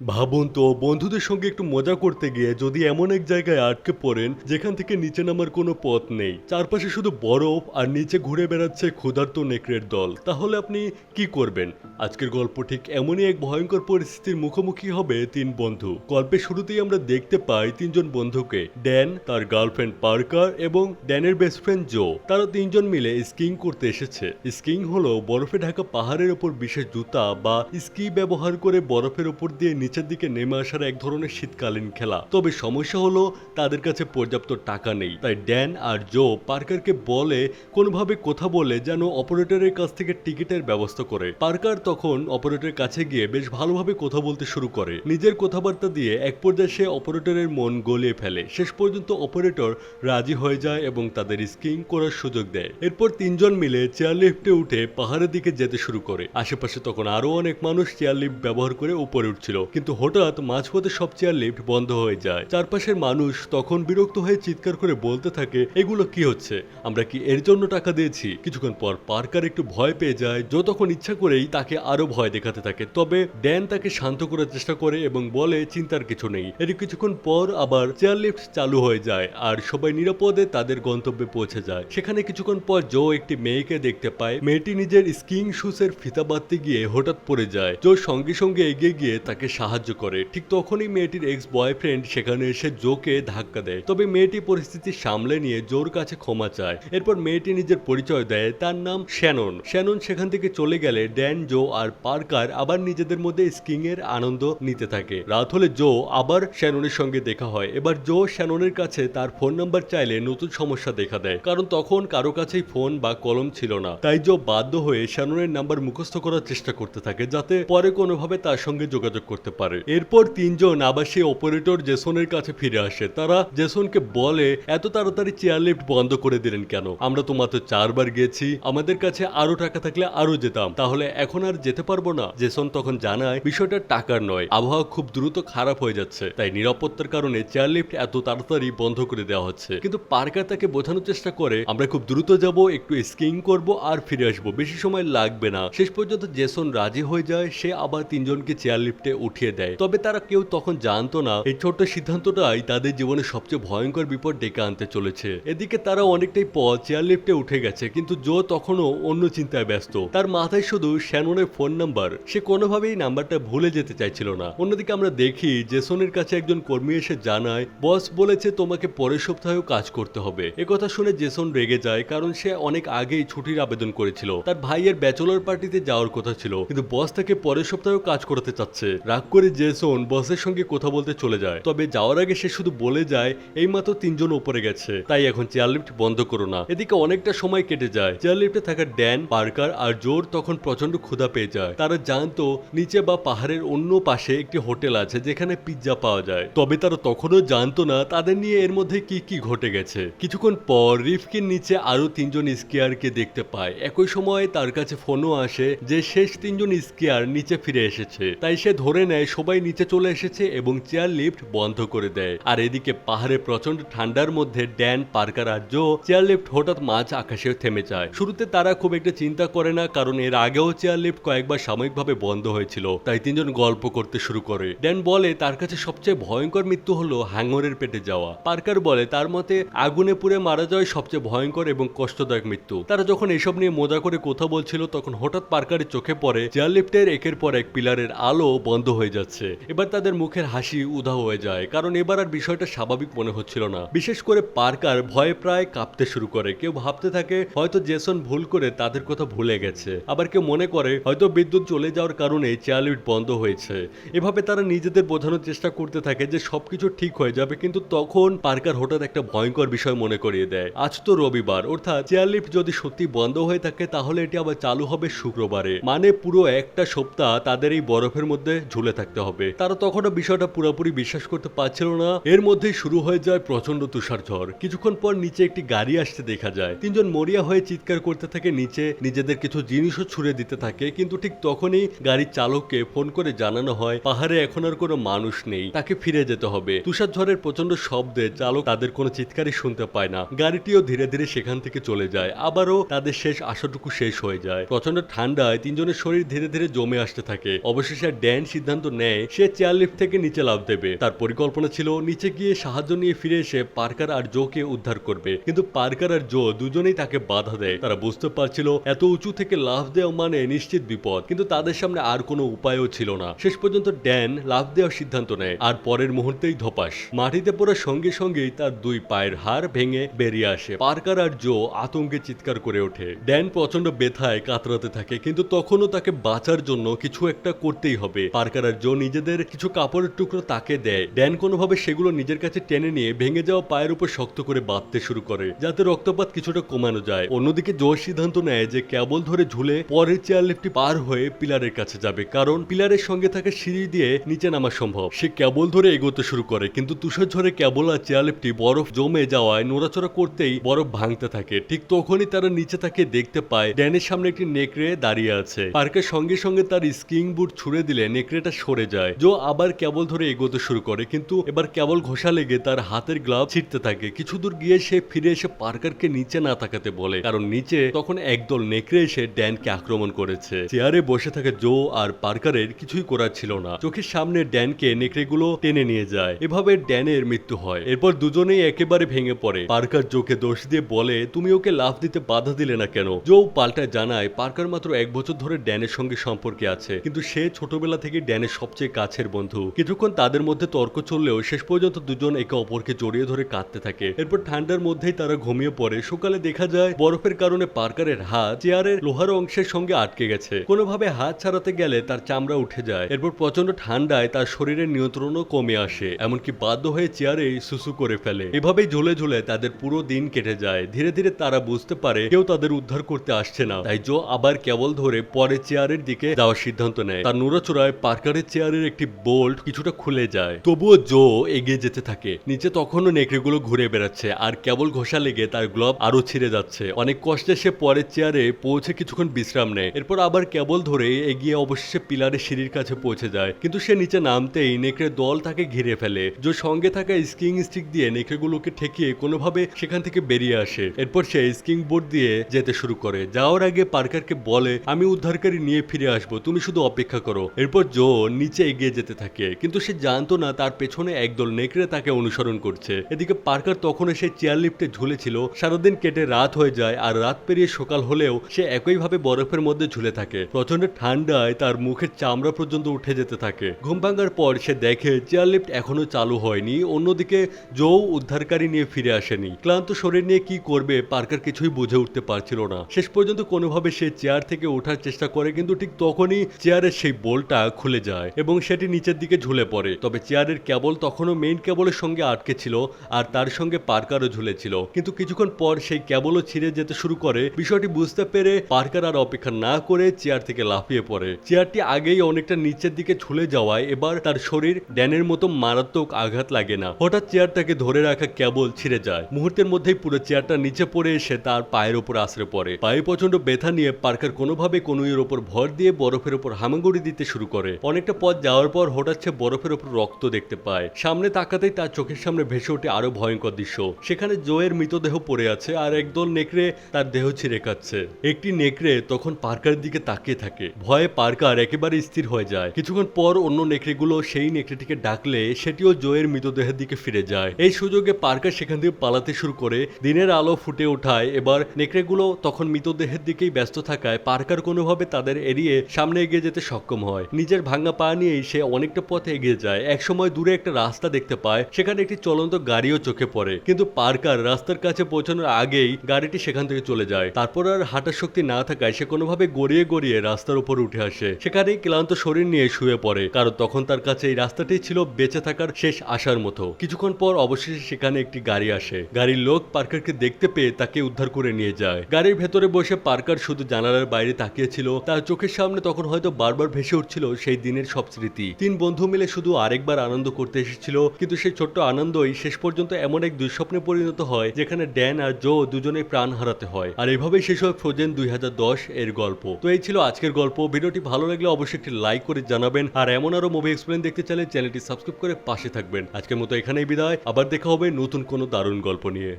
ভাবুন তো বন্ধুদের সঙ্গে একটু মজা করতে গিয়ে যদি এমন এক জায়গায় আটকে পড়েন যেখান থেকে নিচে নামার কোনো পথ নেই, চারপাশে শুধু বরফ আর নিচে ঘুরে বেড়াচ্ছে ক্ষুধার্ত নেকড়ের দল, তাহলে আপনি কি করবেন? আজকের গল্প ঠিক এমনই এক ভয়ঙ্কর পরিস্থিতির মুখোমুখি হবে তিন বন্ধু। গল্পের শুরুতেই আমরা দেখতে পাই তিনজন বন্ধুকে, ড্যান, তার গার্লফ্রেন্ড পার্কার এবং ড্যানের বেস্ট ফ্রেন্ড জো। তারা তিনজন মিলে স্কিং করতে এসেছে। স্কিং হলো বরফে ঢাকা পাহাড়ের ওপর বিশেষ জুতা বা স্কি ব্যবহার করে বরফের ওপর দিয়ে নিচের দিকে নেমে আসার এক ধরনের শীতকালীন খেলা। তবে সমস্যা হলো তাদের কাছে পর্যাপ্ত টাকা নেই। তাই ড্যান আর জো পার্কারকে বলে কোনোভাবে কথা বলে যেন অপারেটরের কাছ থেকে টিকিটের ব্যবস্থা করে। পার্কার তখন অপারেটরের কাছে গিয়ে বেশ ভালোভাবে কথা বলতে শুরু করে। নিজের কথাবার্তা দিয়ে এক পর্যায়ে সে অপারেটরের মন গলিয়ে ফেলে। শেষ পর্যন্ত অপারেটর রাজি হয়ে যায় এবং তাদের স্কিং করার সুযোগ দেয়। এরপর তিনজন মিলে চেয়ার লিফটে উঠে পাহাড়ের দিকে যেতে শুরু করে। আশেপাশে তখন আরো অনেক মানুষ চেয়ার লিফট ব্যবহার করে উপরে উঠছিল, কিন্তু হঠাৎ মাঝপথে সব চেয়ার লিফট বন্ধ হয়ে যায়। চারপাশের মানুষ তখন বিরক্ত হয়ে চিৎকার করে বলতে থাকে, এগুলো কি হচ্ছে? আমরা কি এর জন্য টাকা দিয়েছি? কিছুক্ষণ পর পার্কার একটু ভয় পেয়ে যায়। জো তখন ইচ্ছা করেই তাকে আরো ভয় দেখাতে থাকে, তবে ড্যান তাকে শান্ত করার চেষ্টা করে এবং বলে চিন্তার কিছু নেই। এর কিছুক্ষণ পর আবার চেয়ার লিফট চালু হয়ে যায় আর সবাই নিরাপদে তাদের গন্তব্যে পৌঁছে যায়। সেখানে কিছুক্ষণ পর জো একটি মেয়েকে দেখতে পায়। মেয়েটি নিজের স্কিং শুজের ফিতা বাঁধতে গিয়ে হঠাৎ পড়ে যায়। জো সঙ্গে সঙ্গে এগিয়ে গিয়ে তাকে সাহায্য করে। ঠিক তখনই মেয়েটির এক্স বয়ফ্রেন্ড সেখানে এসে জোকে ধাক্কা দেয়, তবে মেয়েটি পরিস্থিতি সামলে নিয়ে জোর কাছে ক্ষমা চায়। এরপর মেয়েটি নিজের পরিচয় দেয়, তার নাম শ্যানন। শ্যানন সেখান থেকে চলে গেলে ড্যান, জো আর পার্কার আবার নিজেদের মধ্যে স্কিং এর আনন্দ নিতে থাকে। রাত হলে জো আবার শ্যাননের সঙ্গে দেখা হয়। এবার জো শ্যাননের কাছে তার ফোন নাম্বার চাইলে নতুন সমস্যা দেখা দেয়, কারণ তখন কারো কাছেই ফোন বা কলম ছিল না। তাই জো বাধ্য হয়ে শ্যাননের নাম্বার মুখস্থ করার চেষ্টা করতে থাকে যাতে পরে কোনোভাবে তার সঙ্গে যোগাযোগ করতে পারে। এরপর তিনজন আবার সেই অপারেটর জেসনের কাছে ফিরে আসে। তারা জেসনকে বলে, এত তাড়াতাড়ি চেয়ার লিফট বন্ধ করে দিলেন কেন? আমরা তো মাত্র 4 বার গেছি, আমাদের কাছে আরো টাকা থাকলে আরো যেতাম, তাহলে এখন আর যেতে পারবো না। জেসন তখন জানায় বিষয়টা টাকার নয়, আবহাওয়া খুব দ্রুত খারাপ হয়ে যাচ্ছে, তাই নিরাপত্তার কারণে চেয়ার লিফট এত তাড়াতাড়ি বন্ধ করে দেওয়া হচ্ছে। কিন্তু পার্কার তাকে বোঝানোর চেষ্টা করে, আমরা খুব দ্রুত যাব, একটু স্কিং করব আর ফিরে আসবো, বেশি সময় লাগবে না। শেষ পর্যন্ত জেসন রাজি হয়ে যায়। সে আবার তিনজনকে চেয়ার লিফটে উঠিয়ে দেয়। তবে তারা কেউ তখন জানতো না এই ছোট্ট সিদ্ধান্তটাই তাদের জীবনে সবচেয়ে ভয়ঙ্কর বিপদ ডেকে আনতে চলেছে। এদিকে তারা অনেকটাই পথ চেয়ার লিফটে উঠে গেছে, কিন্তু জো তখনও অন্য চিন্তায় ব্যস্ত। তার মাথায় শুধু শ্যাননের ফোন নাম্বার, সে কোনোভাবেই নাম্বারটা ভুলে যেতে চাইছিল না। অন্যদিকে আমরা দেখি জেসনের কাছে একজন কর্মী এসে জানায়, বস বলেছে তোমাকে পরের সপ্তাহেও কাজ করতে হবে। একথা শুনে জেসন রেগে যায়, কারণ সে অনেক আগেই ছুটির আবেদন করেছিল। তার ভাইয়ের ব্যাচেলর পার্টিতে যাওয়ার কথা ছিল, কিন্তু বস তাকে পরের সপ্তাহেও কাজ করাতে চাচ্ছে। রাগ করে জেসন বসের সঙ্গে কথা বলতে চলে যায়, তবে যাওয়ার আগে সে শুধু বলে যায়, এইমাত্র তিনজন উপরে গেছে, তাই এখন চেয়ার লিফট বন্ধ করো না। এদিকে অনেকটা সময় কেটে যায়। চেয়ার লিফটে থাকা ড্যান, পার্কার আর জোর তখন প্রচন্ড ক্ষুধা পেয়ে যায়। তারা জানতো নিচে বা পাহাড়ের অন্য পাশে একটি হোটেল আছে যেখানে পিৎজা পাওয়া যায়, তবে তারা তখনও জানতো না তাদের নিয়ে এর মধ্যে কি কি ঘটে গেছে। কিছুক্ষণ পর রিফকির নিচে আরো তিনজন স্কিয়ারকে দেখতে পায়। একই সময় তার কাছে ফোনও আসে যে শেষ তিনজন স্কিয়ার নিচে ফিরে এসেছে। তাই সে ধরে নেয় সবাই নিচে চলে এসেছে এবং চেয়ার লিফট বন্ধ করে দেয়। আর এদিকে পাহাড়ে প্রচন্ড ঠান্ডার মধ্যে ড্যান, পার্কার আর জো চেয়ার লিফট হঠাৎ মাঝ আকাশে থেমে যায়। শুরুতে তারা খুব একটা চিন্তা করে না, কারণ এর আগেও চেয়ার লিফট কয়েকবার সাময়িকভাবে বন্ধ হয়েছিল। তাই তিনজন গল্প করতে শুরু করে। ড্যান বলে তার কাছে সবচেয়ে ভয়ঙ্কর মৃত্যু হলো হাঙ্গরের পেটে যাওয়া। পার্কার বলে তার মতে আগুনে পুড়ে মারা যাওয়াই সবচেয়ে ভয়ঙ্কর এবং কষ্টদায়ক মৃত্যু। তারা যখন এসব নিয়ে মজা করে কথা বলছিল, তখন হঠাৎ পার্কারের চোখে পড়ে চেয়ার লিফটের একের পর এক পিলারের আলো বন্ধ হয়ে যাচ্ছে। এবার তাদের মুখের হাসি উধাও হয়ে যায়, কারণ এবার আর বিষয়টা স্বাভাবিক মনে হচ্ছিল না। বিশেষ করে পার্কার ভয়ে প্রায় কাঁপতে শুরু করে। কেউ ভাবতে থাকে হয়তো জেসন ভুল করে তাদের কথা ভুলে গেছে, আবার কেউ মনে করে হয়তো বিদ্যুৎ চলে যাওয়ার কারণে চেয়ার লিফট বন্ধ হয়েছে। এভাবে তারা নিজেদের বোঝানোর চেষ্টা করতে থাকে যে সবকিছু ঠিক হয়ে যাবে, কিন্তু তখন পার্কার হঠাৎ একটা ভয়ঙ্কর বিষয় মনে করিয়ে দেয়। আজ তো রবিবার, অর্থাৎ চেয়ার লিফট যদি সত্যি বন্ধ হয়ে থাকে তাহলে এটি আবার চালু হবে শুক্রবারে, মানে পুরো একটা সপ্তাহ তাদের এই বরফের মধ্যে ঝুলে থাকতে হবে। তারা তখনও বিষয়টা পুরোপুরি বিশ্বাস করতে পারছিল না। এর মধ্যেই শুরু হয়ে যায় প্রচন্ড তুষারঝড়। কিছুক্ষণ পর নিচে একটি গাড়ি আসতে দেখা যায়। তিনজন মরিয়া হয়ে চিৎকার করতে থাকে, নিচে নিজেদের কিছু জিনিসও ছুড়ে দিতে থাকে, কিন্তু ঠিক তখনই গাড়ির চালককে ফোন করে জানানো হয় পাহাড়ে এখন আর কোনো মানুষ নেই, তাকে ফিরে যেতে হবে। তুষারঝড়ের প্রচন্ড শব্দে চালক তাদের কোনো চিৎকারই শুনতে পায় না। গাড়িটিও ধীরে ধীরে সেখান থেকে চলে যায়। আবারও তাদের শেষ আশাটুকু শেষ হয়ে যায়। প্রচন্ড ঠান্ডায় তিনজনের শরীর ধীরে ধীরে জমে আসতে থাকে। অবশেষে ড্যান সিদ্ধান্ত সিদ্ধান্ত নেয় সে চেয়ার লিফট থেকে নিচে লাফ দেবে। তার পরিকল্পনা ছিল নিচে গিয়ে সাহায্য নিয়ে ফিরে এসে পার্কার আর জোকে উদ্ধার করবে, কিন্তু পার্কার আর জো দুজনেই তাকে বাধা দেয়। তারা বুঝতে পারছিল এত উঁচু থেকে লাফ দেওয়া মানে নিশ্চিত বিপদ, কিন্তু তাদের সামনে আর কোনো উপায়ও ছিল না। শেষ পর্যন্ত ড্যান লাফ দেওয়ার সিদ্ধান্ত নেয়, আর পরের মুহূর্তেই ধপাস, মাটিতে পড়ার সঙ্গে সঙ্গেই তার দুই পায়ের হাড় ভেঙে বেরিয়ে আসে। পার্কার আর জো আতঙ্কে চিৎকার করে ওঠে। ড্যান প্রচন্ড ব্যথায় কাতরাতে থাকে, কিন্তু তখনও তাকে বাঁচার জন্য কিছু একটা করতেই হবে। পার্কার আর জো নিজেদের কিছু কাপড়ের টুকরো তাকে দেয়। ড্যান কোনোভাবে সেগুলো নিজের কাছে টেনে নিয়ে ভেঙে যাওয়া পায়ের উপর শক্ত করে বাঁধতে শুরু করে, যাতে রক্তপাত কিছুটা কমানো যায়। অন্যদিকে জো সিদ্ধান্ত নেয় যে কেবল ধরে ঝুলে পরের চেয়ার লিফটটি পার হয়ে পিলারের কাছে যাবে, কারণ পিলারের সঙ্গে থাকা সিঁড়ি দিয়ে নিচে নামা সম্ভব। সে কেবল ধরে এগোতে শুরু করে, কিন্তু তুষার ঝড়ে কেবল আর চেয়ার লিফটটি বরফ জমে যাওয়ায় নড়াচড়া করতেই বরফ ভাঙতে থাকে। ঠিক তখনই তারা নিচে তাকে দেখতে পায় ড্যানের সামনে একটি নেকড়ে দাঁড়িয়ে আছে। পার্কের সঙ্গে সঙ্গে তার স্কিং বুট ছুড়ে দিলে নেকড়েটা সরে যায়। জো আবার কেবল ধরে এগোতে শুরু করে, কিন্তু এবার কেবল ঘষা লেগে তার হাতের গ্লাভ ছিঁড়তে থাকে। কিছু দূর গিয়ে সে ফিরে এসে পার্কারকে নিচে না তাকাতে বলে, কারণ নিচে তখন একদল নেকড়ে এসে ড্যানকে আক্রমণ করেছে। চেয়ারে বসে থাকে জো আর পার্কারের কিছুই করার ছিল না। চোখের সামনে ড্যানকে নেকড়েগুলো টেনে নিয়ে যায়। এভাবে ড্যানের মৃত্যু হয়। এরপর দুজনেই একেবারে ভেঙে পড়ে। পার্কার জোকে দোষ দিয়ে বলে, তুমি ওকে লাফ দিতে বাধা দিলে না কেন? জো পাল্টা জানায় পার্কার মাত্র 1 বছর ধরে ড্যানের সঙ্গে সম্পর্কে আছে, কিন্তু সে ছোটবেলা থেকে ড্যানের সবচেয়ে কাছের বন্ধু। কিছুক্ষণ তাদের মধ্যে তর্ক চললেও শেষ পর্যন্ত দুজন একে অপরকে জড়িয়ে ধরে কাঁদতে থাকে। এরপর ঠান্ডার মধ্যেই তারা ঘুমিয়ে পড়ে। সকালে দেখা যায় বরফের কারণে পার্কারের হাত চেয়ারের লোহার অংশের সঙ্গে আটকে গেছে। কোনোভাবে হাত ছাড়াতে গেলে তার চামড়া উঠে যায়। এরপর প্রচন্ড ঠান্ডায় তার শরীরের নিয়ন্ত্রণও কমে আসে, এমনকি বাধ্য হয়ে চেয়ারে সুসু করে ফেলে। এভাবেই ঝুলে ঝুলে তাদের পুরো দিন কেটে যায়। ধীরে ধীরে তারা বুঝতে পারে কেউ তাদের উদ্ধার করতে আসছে না, তাই জো আবার কেবল ধরে পরে চেয়ারের দিকে যাওয়ার সিদ্ধান্ত নেয়। তার নড়াচড়ায় পার্কারের চেয়ারের একটি বোল্ট কিছুটা খুলে যায়, তবুও জো এগিয়ে যেতে থাকে। নিচে তখনও নেকড়েগুলো ঘুরে বেড়াচ্ছে, আর কেবল ঘষা লেগে তার গ্লাভ আরো ছিঁড়ে যাচ্ছে। অনেক কষ্টে সে পরের চেয়ারে পৌঁছে কিছুক্ষণ বিশ্রাম নেয়। এরপর আবার কেবল ধরে এগিয়ে অবশেষে পিলারের সিঁড়ির কাছে পৌঁছে যায়, কিন্তু সে নিচে নামতেই নেকড়ে দল তাকে ঘিরে ফেলে। জো সঙ্গে থাকা স্কিং স্টিক দিয়ে নেকড়েগুলোকে ঠেকিয়ে কোনোভাবে সেখান থেকে বেরিয়ে আসে। এরপর সে স্কিং বোর্ড দিয়ে যেতে শুরু করে। যাওয়ার আগে পার্কারকে বলে, আমি উদ্ধারকারী নিয়ে ফিরে আসবো, তুমি শুধু অপেক্ষা করো। এরপর জো নিচে এগিয়ে যেতে থাকে, কিন্তু সে জানতো না তার পেছনে একদল নেকড়ে তাকে অনুসরণ করছে। এদিকে পার্কার তখন সে চেয়ার লিফটে ঝুলেছিল। সারাদিন কেটে রাত হয়ে যায়, আর রাত পেরিয়ে সকাল হলেও সে একইভাবে বরফের মধ্যে ঝুলে থাকে। প্রচন্ড ঠান্ডায় তার মুখের চামড়া পর্যন্ত উঠে যেতে থাকে। ঘুম ভাঙার পর সে দেখে চেয়ার লিফট এখনো চালু হয়নি। অন্যদিকে জো উদ্ধারকারী নিয়ে ফিরে আসেনি। ক্লান্ত শরীর নিয়ে কি করবে পার্কার কিছুই বুঝে উঠতে পারছিল না। শেষ পর্যন্ত কোনোভাবে সে চেয়ার থেকে ওঠার চেষ্টা করে, কিন্তু ঠিক তখনই চেয়ারের সেই বোল্টটা খুলে যায় এবং সেটি নিচের দিকে ঝুলে পড়ে। তবে চেয়ারের কেবল তখনও মেইন কেবলের সঙ্গে আটকে ছিল, আর তার সঙ্গে পার্কারও ঝুলেছিল। কিন্তু কিছুক্ষণ পর সেই কেবলও ছিঁড়ে যেতে শুরু করে। বিষয়টি বুঝতে পেরে পার্কার আর অপেক্ষা না করে চেয়ার থেকে লাফিয়ে পড়ে। চেয়ারটি আগেই অনেকটা নিচের দিকে ঝুলে যাওয়ায় এবার তার শরীর ড্যানের মতো মারাত্মক আঘাত লাগে না। হঠাৎ চেয়ারটাকে ধরে রাখা কেবল ছিঁড়ে যায়। মুহূর্তের মধ্যেই পুরো চেয়ারটা নিচে পড়ে এসে তার পায়ের উপর আছড়ে পড়ে। পায়ে প্রচন্ড ব্যথা নিয়ে পার্কার কোনোভাবে কনুইয়ের উপর ভর দিয়ে বরফের উপর হামাগুড়ি দিতে শুরু করে। অনেকটা পথ যাওয়ার পর হঠাৎ সে বরফের উপর রক্ত দেখতে পায়। সামনে তাকাতেই তার চোখের সামনে ভেসে ওঠে আরো ভয়ঙ্কর দৃশ্য। সেখানে জোয়ের মৃতদেহ পড়ে আছে, আর একদল নেকড়ে তার দেহ ছিঁড়ে খাচ্ছে। একটি নেকড়ে তখন পার্কারের দিকে তাকিয়ে থাকে। ভয়ে পার্কার একেবারে স্থির হয়ে যায়। কিছুক্ষণ পর অন্য নেকড়েগুলো সেই নেকড়েটিকে ডাকলে সেটিও জোয়ের মৃতদেহের দিকে ফিরে যায়। এই সুযোগে পার্কার সেখান থেকে পালাতে শুরু করে। দিনের আলো ফুটে ওঠায় এবার নেকড়েগুলো তখন মৃতদেহের দিকেই ব্যস্ত থাকায় পার্কার কোনোভাবে তাদের এড়িয়ে সামনে এগিয়ে যেতে সক্ষম হয়। নিজের ভাঙা পা নিয়েই সে অনেকটা পথে এগিয়ে যায়। একসময় দূরে একটা রাস্তা দেখতে পায়, সেখানে একটি চলন্ত গাড়িও চোখে পড়ে, কিন্তু পার্কার রাস্তার কাছে পৌঁছানোর আগেই গাড়িটি সেখান থেকে চলে যায়। তারপর আর হাঁটার শক্তি না থাকায় সে কোনোভাবে গড়িয়ে গড়িয়ে রাস্তার উপর উঠে আসে। সেখানেই ক্লান্ত শরীর নিয়ে শুয়ে পড়ে, কারণ তখন তার কাছে এই রাস্তাটি ছিল বেঁচে থাকার শেষ আশার মতো। কিছুক্ষণ পর অবশেষে সেখানে একটি গাড়ি আসে। গাড়ির লোক পার্কারকে দেখতে পেয়ে তাকে উদ্ধার করে নিয়ে যায়। গাড়ির ভেতরে বসে পার্কার শুধু জানালার বাইরে তাকিয়েছিল। তার চোখের সামনে তখন হয়তো বারবার ভেসে উঠছিল সেই দিনের সব স্মৃতি। 3 বন্ধু মিলে শুধু আরেকবার আনন্দ করতে এসেছিল, কিন্তু সেই ছোট্ট আনন্দই শেষ পর্যন্ত এমন এক দুঃস্বপ্নে পরিণত হয় যেখানে ড্যান আর জো দুজনেই প্রাণ হারাতে হয়। আর এভাবেই শেষ হয় ফ্রোজেন 2010 এর গল্প। তো এই ছিল আজকের গল্প। ভিডিওটি ভালো লাগলে অবশ্যই একটি লাইক করে জানাবেন, আর এমন আরো মুভি এক্সপ্লেন দেখতে চাইলে চ্যানেলটি সাবস্ক্রাইব করে পাশে থাকবেন। আজকের মতো এখানেই বিদায়, আবার দেখা হবে নতুন কোনো দারুণ গল্প নিয়ে।